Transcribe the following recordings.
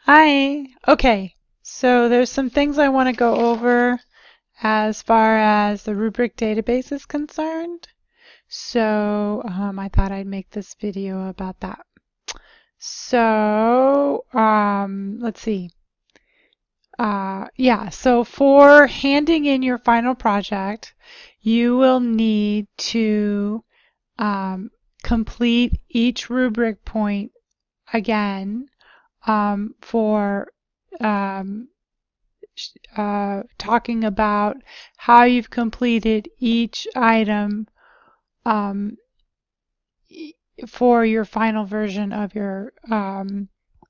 Hi. Okay, so there's some things I want to go over as far as the rubric database is concerned. So I thought I'd make this video about that. So let's see. Yeah, so for handing in your final project, you will need to complete each rubric point again for um, talking about how you've completed each item um, for your final version of your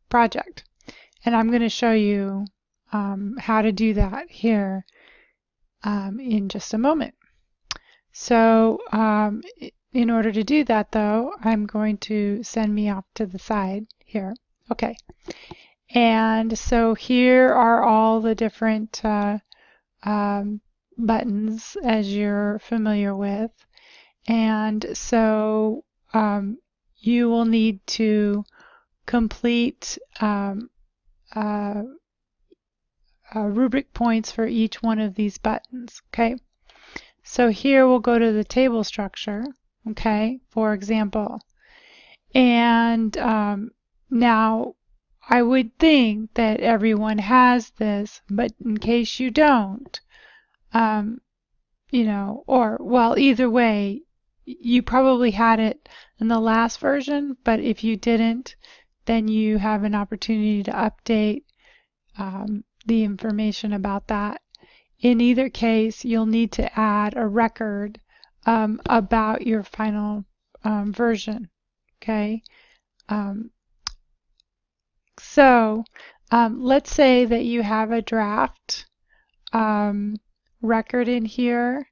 project. And I'm going to show you how to do that here in just a moment. So in order to do that, though, I'm going to send me off to the side here. Okay. And so here are all the different buttons as you're familiar with. And so you will need to complete rubric points for each one of these buttons. Okay. So here we'll go to the table structure. Okay. For example. And now I would think that everyone has this, but in case you don't, or well, either way, you probably had it in the last version, but if you didn't, then you have an opportunity to update the information about that. In either case, you'll need to add a record about your final version. Okay. So let's say that you have a draft record in here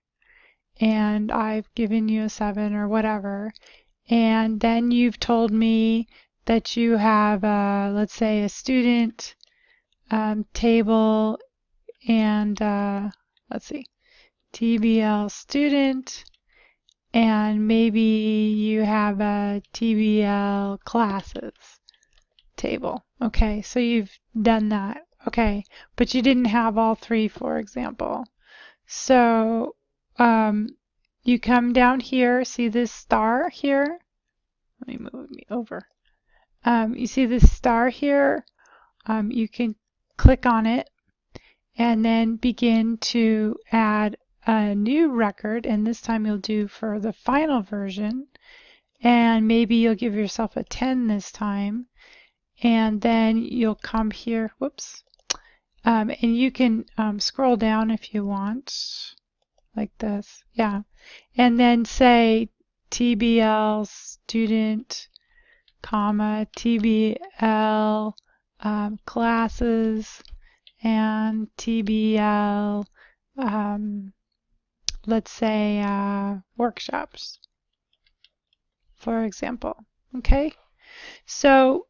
and I've given you a 7 or whatever, and then you've told me that you have let's say a student table and let's see, TBL student, and maybe you have a TBL classes table. Okay, so you've done that. Okay, but you didn't have all three, for example. So you come down here, see this star here? Let me move me over. You see this star here? You can click on it and then begin to add a new record, and this time you'll do for the final version, and maybe you'll give yourself a 10 this time. And then you'll come here, whoops, and you can scroll down if you want, like this, yeah. And then say TBL student, comma, TBL classes, and TBL, let's say, workshops, for example. Okay, so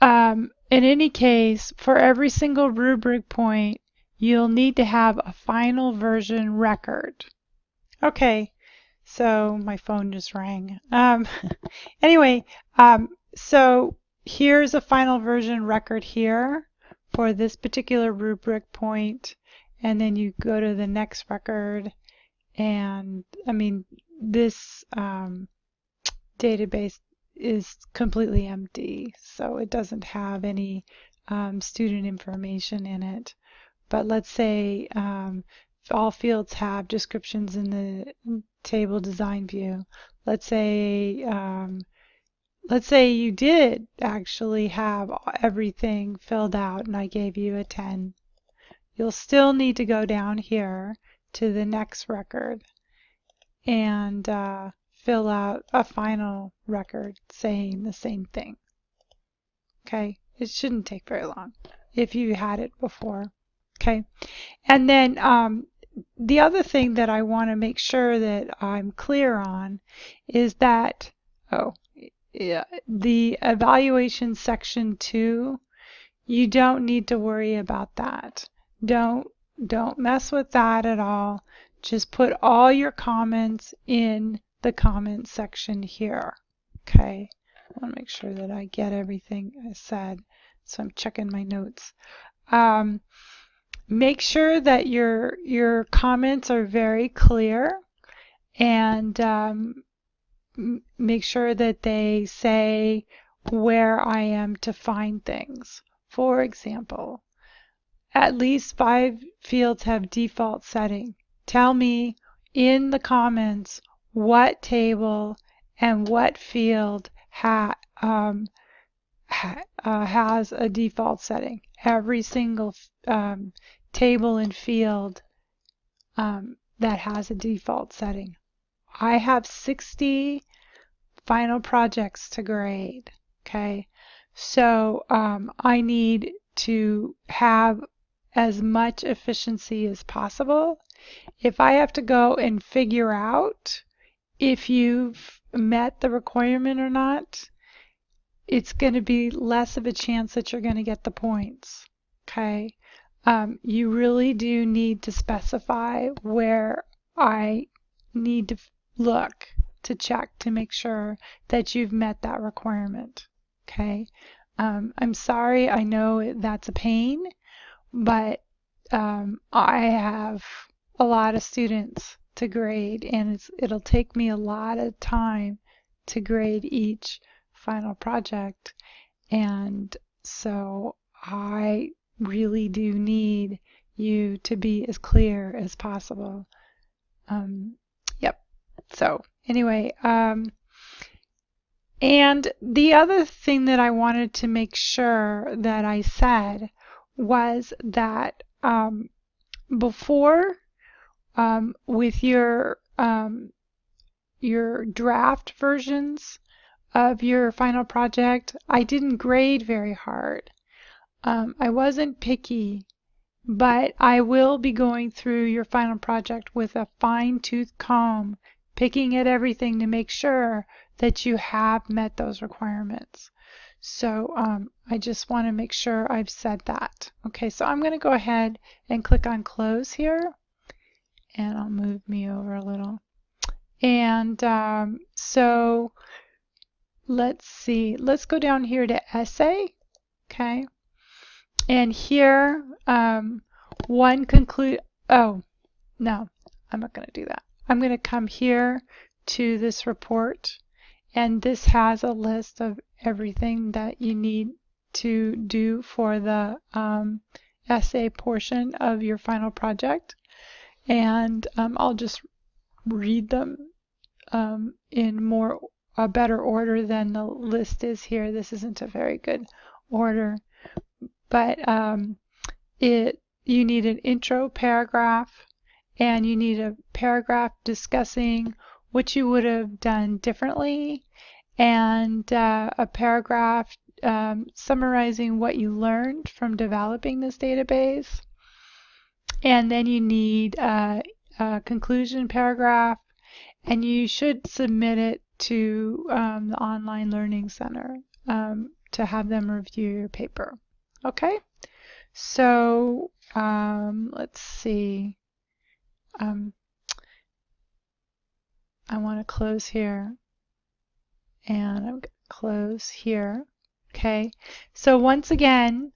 in any case, for every single rubric point, you'll need to have a final version record. Okay, so my phone just rang. Anyway, so here's a final version record here for this particular rubric point, and then you go to the next record, and I mean, this database is completely empty, so it doesn't have any student information in it. But let's say all fields have descriptions in the table design view. Let's say you did actually have everything filled out and I gave you a 10. You'll still need to go down here to the next record and fill out a final record saying the same thing. Okay, it shouldn't take very long if you had it before. Okay, and then the other thing that I want to make sure that I'm clear on is that, the evaluation section 2, you don't need to worry about that. Don't mess with that at all. Just put all your comments in the comment section here. Okay, I want to make sure that I get everything I said. so I'm checking my notes. Make sure that your comments are very clear, and make sure that they say where I am to find things. For example, at least 5 fields have default setting. Tell me in the comments what table and what field has a default setting. Every single table and field that has a default setting. I have 60 final projects to grade. Okay, so I need to have as much efficiency as possible. If I have to go and figure out if you've met the requirement or not, it's going to be less of a chance that you're going to get the points. Okay, you really do need to specify where I need to look to check to make sure that you've met that requirement. Okay, I'm sorry, I know that's a pain, but I have a lot of students to grade, and it'll take me a lot of time to grade each final project, and so I really do need you to be as clear as possible. Yep. So anyway, and the other thing that I wanted to make sure that I said was that before, with your draft versions of your final project, I didn't grade very hard. I wasn't picky, but I will be going through your final project with a fine-tooth comb, picking at everything to make sure that you have met those requirements. So I just want to make sure I've said that. Okay, so I'm going to go ahead and click on close here, and I'll move me over a little. And so let's see, let's go down here to essay. Okay, and here oh no, I'm not going to do that. I'm going to come here to this report, and this has a list of everything that you need to do for the essay portion of your final project, and I'll just read them in a better order than the list is here. This isn't a very good order, but you need an intro paragraph, and you need a paragraph discussing what you would have done differently, and a paragraph summarizing what you learned from developing this database. And then you need a conclusion paragraph, and you should submit it to the Online Learning Center to have them review your paper. Okay, so let's see. I want to close here, and I'm going to close here. Okay, so once again,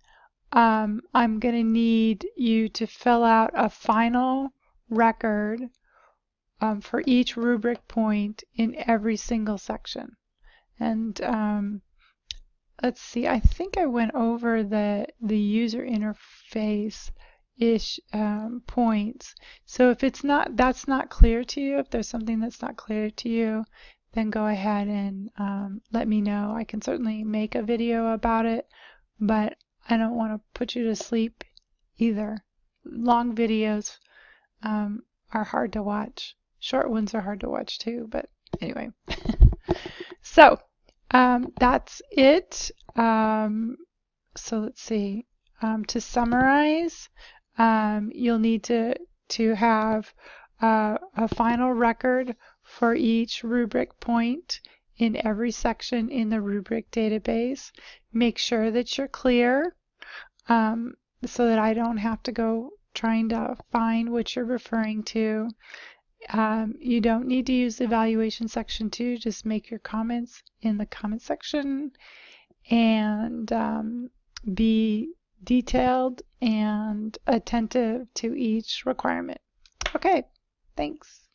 I'm going to need you to fill out a final record for each rubric point in every single section. And let's see, I think I went over the user interface ish points. So if that's not clear to you, if there's something that's not clear to you, then go ahead and let me know. I can certainly make a video about it, but I don't want to put you to sleep either. Long videos are hard to watch. Short ones are hard to watch too, but anyway. So that's it. So let's see. To summarize, you'll need to have a final record for each rubric point in every section in the rubric database. Make sure that you're clear so that I don't have to go trying to find what you're referring to. You don't need to use the evaluation section too. Just make your comments in the comment section. And be detailed and attentive to each requirement. Okay, thanks.